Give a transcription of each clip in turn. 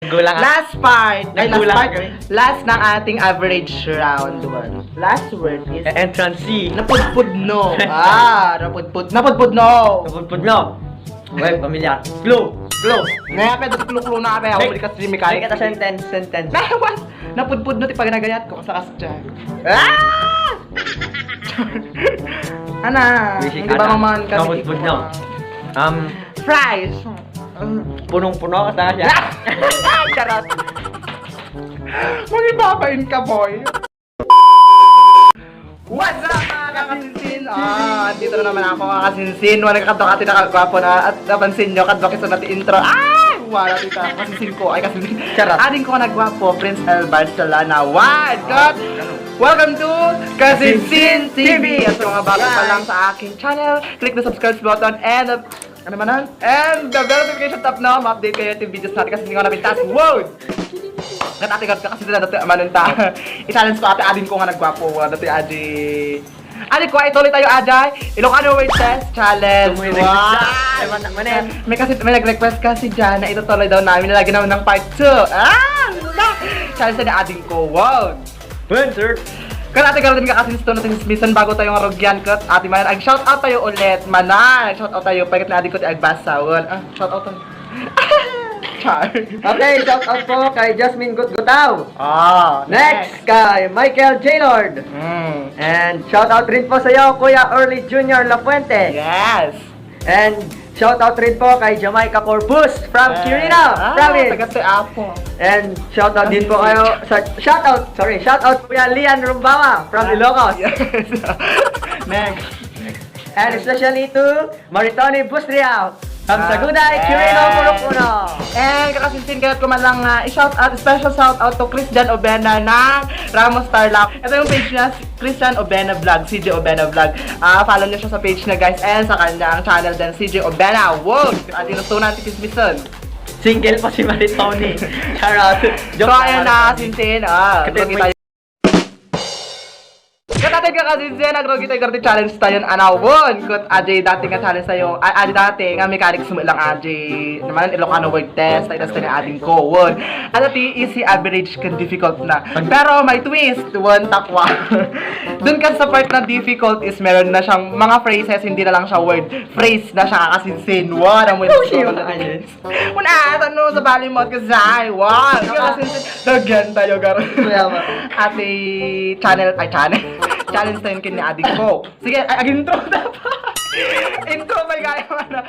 Gulang. Last part. Ay, last Naggulang part. kami. Last ng ating average round. Last word is Entrance C. napudpud no. Napudpud no. Napudpud no. Well, pamilyar. Clue. Clue. Ngayon, pwede sa clue na kape. Ako balik kasi si Kaya mechanic. kita sentence. Nawas! Napudpud no, tipag nagayat ko kasakas dyan. Ah! Ana, Basic hindi ba ana. maman kami? Napudpud no. Fries! Punong-puno ka siya. Charot! Magibabain ka, boy! What's up, mga kakasinsin? Dito na naman ako, mga kasinsin. Wala kakadwa ka nakagwapo na. At napansin nyo, kadwa kiso natin intro. Wala tita, kasinsin ko. Ay, kasinsin. Charot. Ading ko nagwapo, Prince El Barcelona. What? God! Welcome to Kasinsin TV! At sa mga bago pa lang sa aking channel, click the subscribe button and ano man yan? And the bell notification top na ma-update kayo yung videos natin kasi hindi ko napintas. Wow! Natatigad ka kasi sila dati manunta. I-challenge ko ate adin ko nga nagwapo. Dati adi. Adi ko, ituloy tayo aday. Ilocano word test challenge. May nag-request kasi dyan na itutuloy daw namin. Nalagyan naman ng part 2. Challenge na adin ko. Wow! Sir. Kaya ate gano'n din ka kasi ito natin smisan bago tayo nga rogyan kat ate manan. Ag-shoutout tayo ulit. Manan! Shoutout tayo. Pagkat na adi ko ti agbasawon. Shoutout tayo. Char. Okay, shout out po kay Jasmine Gutgutaw. Next! Kay Michael J. Lord. And shout out rin po sa iyo, Kuya Early Jr. Lafuente. Yes! And shout out rin po kay Jamaica Corpus from Quirino Province. Tagat si Apo. And shout out din po kayo sa shout out Kuya Lian Rumbawa from Ilocos. Yes. Next. And especially to Maritoni Bustriao from Saguday, Quirino, Purupuno. And kakasinsin kayo kung man lang i-shout out, special shout out to Christian Obena ng Ramos Tarlac. Ito yung page niya, Christian Obena Vlog, CJ Obena Vlog. Follow niyo siya sa page na guys and sa kanyang channel din, CJ Obena. Wow! At inutunan si Kismison. Single pa si Maritoni. Charot. So ayan na, sinsin. Grogi tayo. Katatin ka kasi siya, nag-Grogi tayo Garty Challenge tayo anawon. Kut Ajay dati nga challenge tayo. Ajay dati nga mechanics mo lang Ajay. Naman Ilocano word test. Tayo tayo na ating ko. Won. Ano ti easy average kan difficult na. Pero may twist. Won takwa. Dun ka sa part na difficult is meron na siyang mga phrases. Hindi na lang siya word. Phrase na siya kakasinsin. Won. Ang wala siya. Wala. Ano sa bali mo kasi ay. Wow. Kakasinsin. Dagyan tayo garo. Ate channel. Ay channel. Challenge tayo kin ni adik ko. Sige, intro dapat. Intro may gaya na.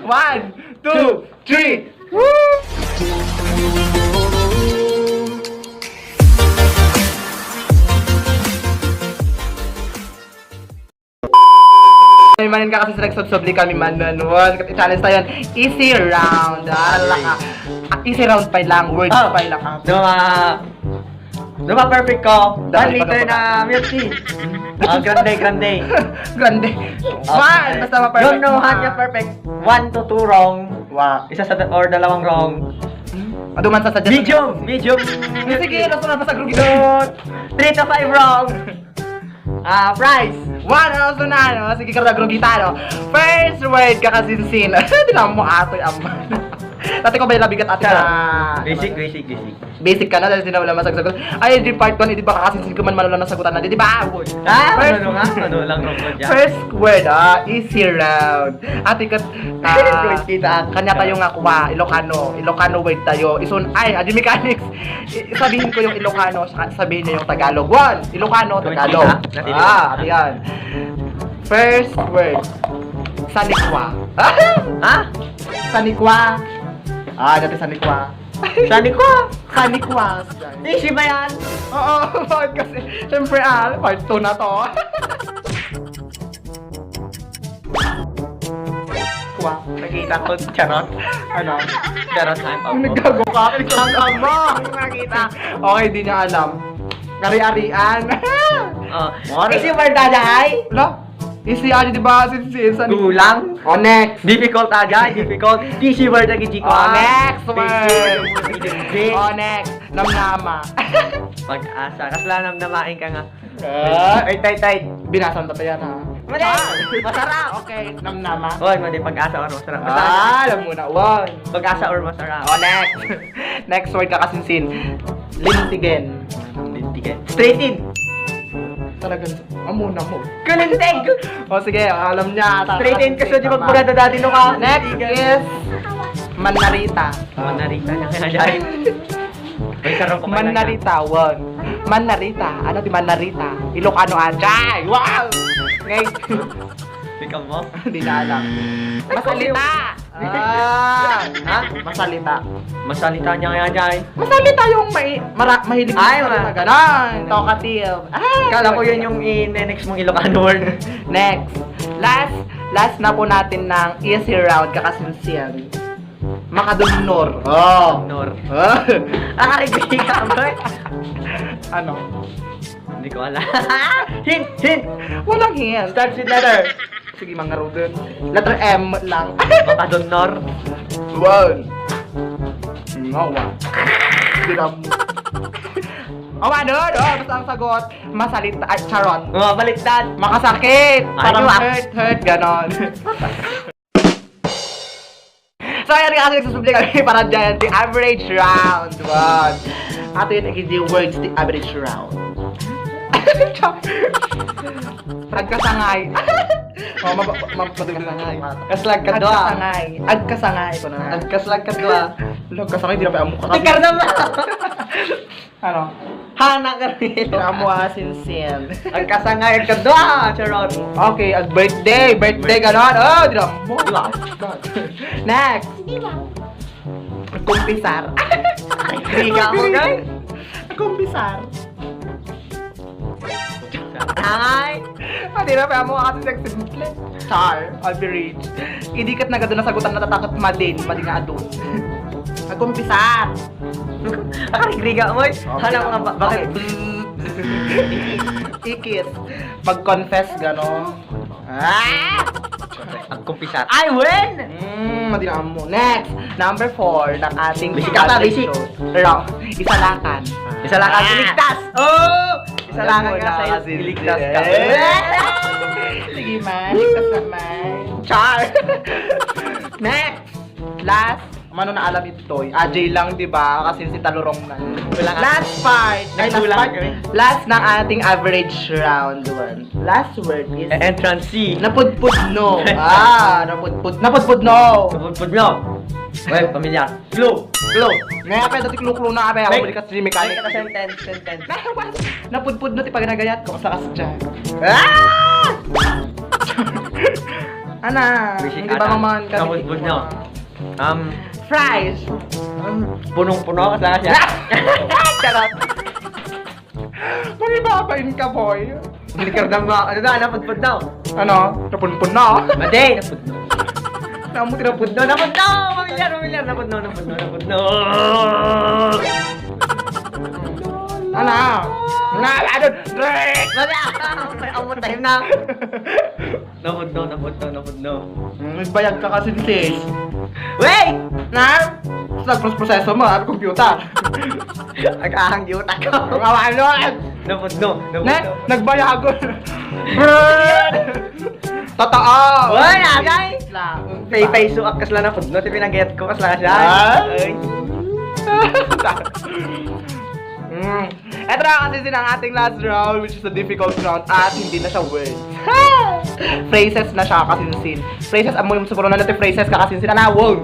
1, 2, 3. Woo! May manin ka kasi sa nagsubsobli kami manunuan. Challenge tayo yan. Easy round. Easy round pa lang. Words pa lang. Duma perfect ko. 1 Dahil liter pa na milk tea. Grande. Grande. One! Basta ma-perfect. Yung nuhan niya perfect. 1 to 2 wrong. Wow. Isa sa or dalawang wrong. Aduman sa suggest. Medium. Sige, nasa na pa sa grugi. 3 to 5 wrong. Price. 1, ano na, no? Sige, karagrugi tayo. First word, kakasinsin. Di lang mo atoy aman. Dati ko ba yung labigat ate na... Basic. Basic ka na dahil sinawala masagsagot. Ay, di part 1, di ba kakasinsin ko man manulang nasagutan na. Di ba? Ano lang wrong ko dyan. First word, easy round. Ate kat, kanya tayo nga kuha, Ilocano word tayo. Isun, adi mechanics. Sabihin ko yung Ilocano, sabihin niyo yung Tagalog. 1, Ilocano, Tagalog. Ate yan. First word, sanikwa. Sanikwa. Dati sanikwa. Sanikwa. Easy ba yan? Oo, bakit kasi? Siyempre, part 2 na to. Nakita ko, charot. Ano? Charot time pa po. Naggago ka, nagkakam mo. Nakita. Okay, di niya alam. Kari-arian. Easy word aday? Lo? Easy ano, di ba? Sinsan. Gulang. Next. Difficult aday, difficult. Easy word lagi G ko. Next word. Next. Namnama. Pag-asa. Kasla namnamain ka nga. Tight. Binasan pa yan ha. Mali! Masarap! Okay, namnama. Oy, mali. Pag-asa or masarap. Alam mo na, one. Pag-asa or masarap. Oh, next. Next word kakasinsin. Lintigen. Lintigen. Straight in. Talagang, muna mo. Kulintig! O sige, alam niya. Straight in kasi di magpaganda dati nung ka. Next is Manarita. Manarita na kaya dahil. May sarang ko Manarita, one. Manarita. Ano di Manarita? Ilocano Ajay. Wow! Ngayon. Ikaw mo? Hindi na alam. Masalita! Ha? Masalita. Masalita niya kaya dahil. Masalita yung mahilig Ay, masalita. Ganon. Talkative. Kala ko yun yung next mong Ilocano word. Next. Last na po natin ng easy round kakasinsiyan. Makadunor. Oh. Nor. Ah. Hindi ka ba? Ano? Hindi ko alam. Hint! Walang hint. Starts with letter. Sige, mga rodent. Letter M lang. Makadunor. One. Ngawa. Diram. Oh, ano? Basta ang sagot. Masalita. Ay, charot. Baliktad. Makasakit. Ay, Parang wak. hurt, ganon. So, ayan nga kasi nagsusubli kami para dyan, the average round. One. Ato yun, hindi words, the average round. Agkasangay. Oh, mapatuloy. Kaslag ka doa. Agkasangay. Agkasangay ko na. Kaslag ka doa. Agkasangay, di na pa amok ka. Tikar naman! Ano? Hana ka rin. Pinamuha sinsin. Agkasangay ka doa, Charot. Okay, birthday ganon. Oh, di na mo. Di ba? Next. Kumpisar. Kriga mo, guys. Kumpisar. Ay! Hindi na pa mo kasi nagsimple. Char, average. Idikat na gado na sagutan natatakot madin nga adun. Nagkumpisar. Kriga mo. Hanap ka ba? Bakit? Ikis. Mag-confess gano'n. Ang kumpisar. I win! Madinaan mo. Next, number 4 ng ating Basic ka pa, basic. Isalakan. Isa lang ang iligtas! Oh! Isa lang ang Alam mo na kasi iligtas ka. Sige man, ligtas naman. Char! Next! Last, mano na alam ito. AJ lang, di ba? Kasi si Talurong na. Walang- Last part. Ay, last Nagkulang part. kami. Last ng ating average round one. Last word is Entrance C. napudpud no. Napudpud no. Pupudpud nyo. Well, pamilyar. Clue. Ngayon pa dati kluklo na kaya ako balik kasi mechanic. Ka sentence. Napudpud no ti pag nagayat ko sa kasya. Ana, hindi ba maman ka? Napudpud nyo. Fries. Punong-puno ka sa siya. Charot. Magibabain ka, boy. Hindi ka rin mo. Ano na, napudpud daw. Ano? Napunpun na. Madi, napudno. Namu tinapud Napudno, napudno! Pamilyar. Napudno. Ana. Na, adon. Drake. Madi, ang time na. Napudno. Nagbayag ka kasi sis. Wait! Na? Sa proseso mo, at computer. Nag-ahang yuta ko. Ang awa nun. Napudno. Nagbayago. Totoo. Wala, guys. Lang. Pay suak kas lang napudno. Ti pinag-get ko kas lang siya. Ay. Ito na kasi ang ating last round, which is a difficult round at hindi na siya words. Phrases na siya kasinsin. Phrases, amoy mo siguro na natin phrases kakasinsin. Anawag!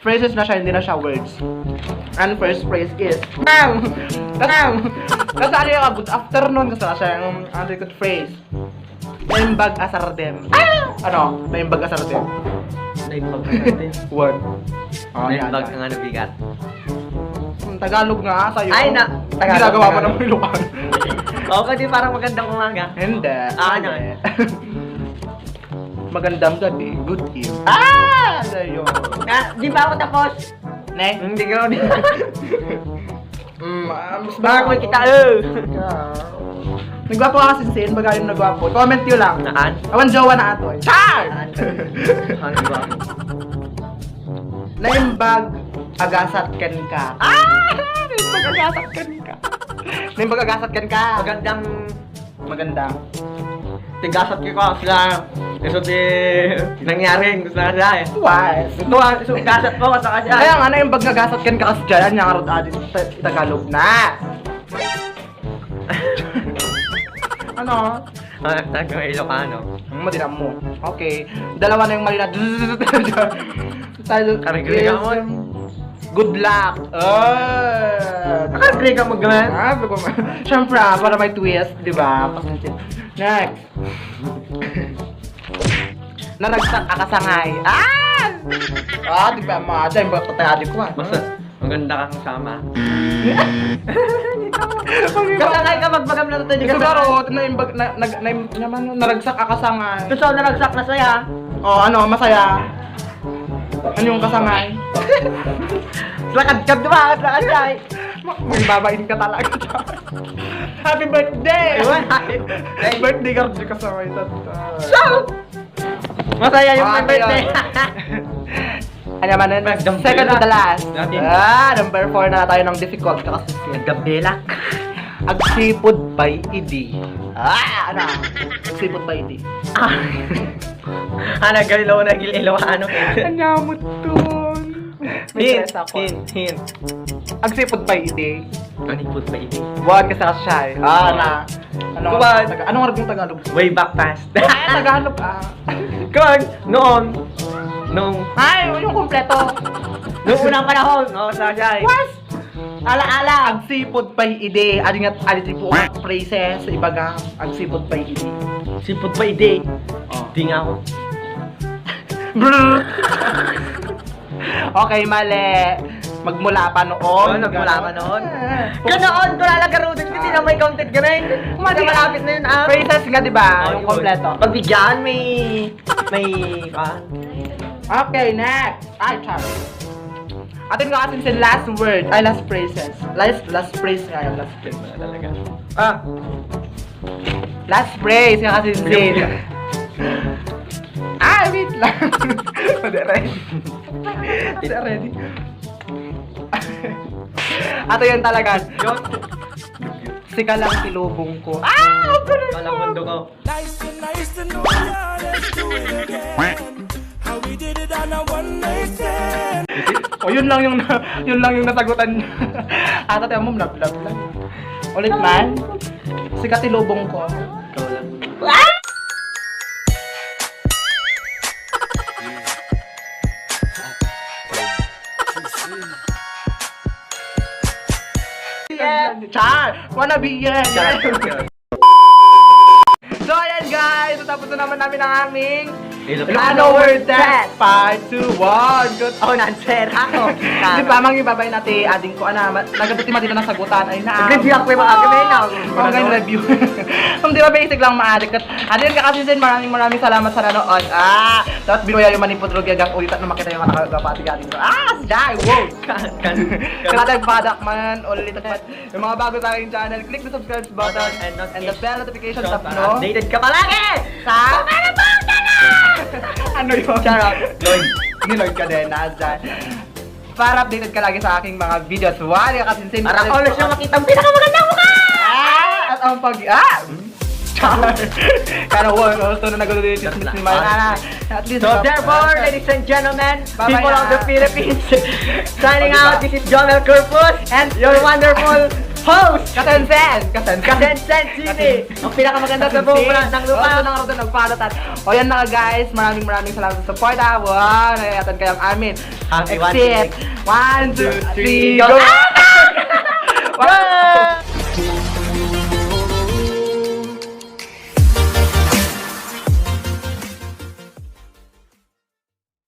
Phrases na siya, hindi na siya words. And first phrase is kasi ano yung good afternoon kasi na siya yung good phrase. Naimbag asardem. Ano? Naimbag asardem. Naimbag natin. Word. Naimbag ang ano bigat. Tagalog nga sa'yo. Ay, na- Tagalog. Ginagawa mo ng Ilocano. Oo, kasi parang magandang umaga. Hindi. Ano? Magandang gabi. Good evening. Sa'yo. Di ba ako tapos? Next. Hindi ko rin. Mas Baka ko kita. Nagwapo ka kasi sin, magaling nagwapo. Comment nyo lang. Naan? Awan jowa na ato eh. Char! Ano ba? Naimbag agasat ken ka. Naimbag agasat ken ka. Naimbag agasat ken ka. Magandang Maganda. tigasat ko sila. Eso di nangyari gusto na siya eh. Why? Ito ang gasat ko sa kasi. Kaya nga na yung bag nagasat kan ka kasi dyan, yung arod adin sa Tagalog na. Ano? Nagkang Ilocano. Madina mo. Okay. Dalawa na yung mali na. Kami ka mo. Good luck. Nakag-agree ka mag-gaman? Siyempre, para may twist, di ba? Next. Naragsak akasangay. Di ba? Dahil ba patay adik ko Basta, maganda kang sama. Kasangay ka magbagam na ito. Siguro, naragsak akasangay. Gusto na nagsak na saya. Ano, masaya. Ano yung kasangay? Lakad-kad diba? Lakad-kay. May babain ka talaga. Happy birthday! Happy birthday ka rin kasangay. Masaya yung my birthday. Ano man nun? Second to the last. Number 4 na tayo ng difficult kasi. Gabelak. Agsipod by idi. Ano? Agsipod by idi. Nagalilaw na Ilocano. Anyamot to. May stress ako. Hint. Agsipod by idi. Nanipod pa ini. Buwan ka sa shy. Ano? Kuwan. Anong harap yung Tagalog? Way back past. Tagalog Kuwan, noon. Nung yung kompleto. Noong unang panahon, sa siya. What? Ala-ala, agsipod pa'y ide. Adi po phrases sa ibaga. Agsipod pa'y ide. Sipod pa ide. Di nga ako. Okay, mali. Magmula pa noon. Nagmula pa noon. Ganoon, ko lalagaro din. Hindi na may counted ka rin. Malapit na yun. Phrases nga, di ba? Yung kompleto. Pagbigyan, may... Okay, next. Char. Atin nga kasi yung last word. Last phrases. Last phrase nga yung last phrase na talaga. Last phrase nga kasi yung wait lang. Hindi ready. Ato yun talaga. Sika lang silubong ko. Walang mundo ko. Nice to know ya, let's do it again. How we did it on a one night stand. Yun lang yung nasagutan niya. Ata tayo mo, blah. Ulit man. Sika silubong ko. Ikaw lang. Char! Wanna be yan! So ayan guys, tapos na naman namin ang aming Ilocano Word Test Part 2 1. Good. Nancer ako. Di ba, mang ibabay natin ading ko, nagabuti matita ng sagutan, ay na. Nag-review ako yung mga gamay na. Mga review. Kung di ba basic lang maadik. At adin ka kasi sin, maraming salamat sa nanood. Dapat binuya yung manipudrog yagang ulitat na makita yung nakagapati galing ko. Si Jai, wow! Kanatag padak man, ulit at yung mga bago sa aking channel, click the subscribe button and the bell notification tap, no? Updated ka palagi! Sa... Ano yun? Charot. Lloyd. Ni Lloyd ka din, nandyan. Para updated ka lagi sa aking mga videos. Wali ka kasinsin. Para always yung makita ang pinakamagandang mukha! At ang Kaya gusto na nagulo din yung ni Manana. At least, So therefore, ladies and gentlemen, Bye-bye people of na. the Philippines, signing out, this is Jomel Corpus and your wonderful host, Kasensen! Kasensen TV, ang pinakamaganda sa buong planet ng lupa. Gusto ng Rodan nagpalatan. O yan na guys, maraming salamat sa support. Wow, nagayatan kayo ang amin. Happy Exit. 1, 2, 3, go! go!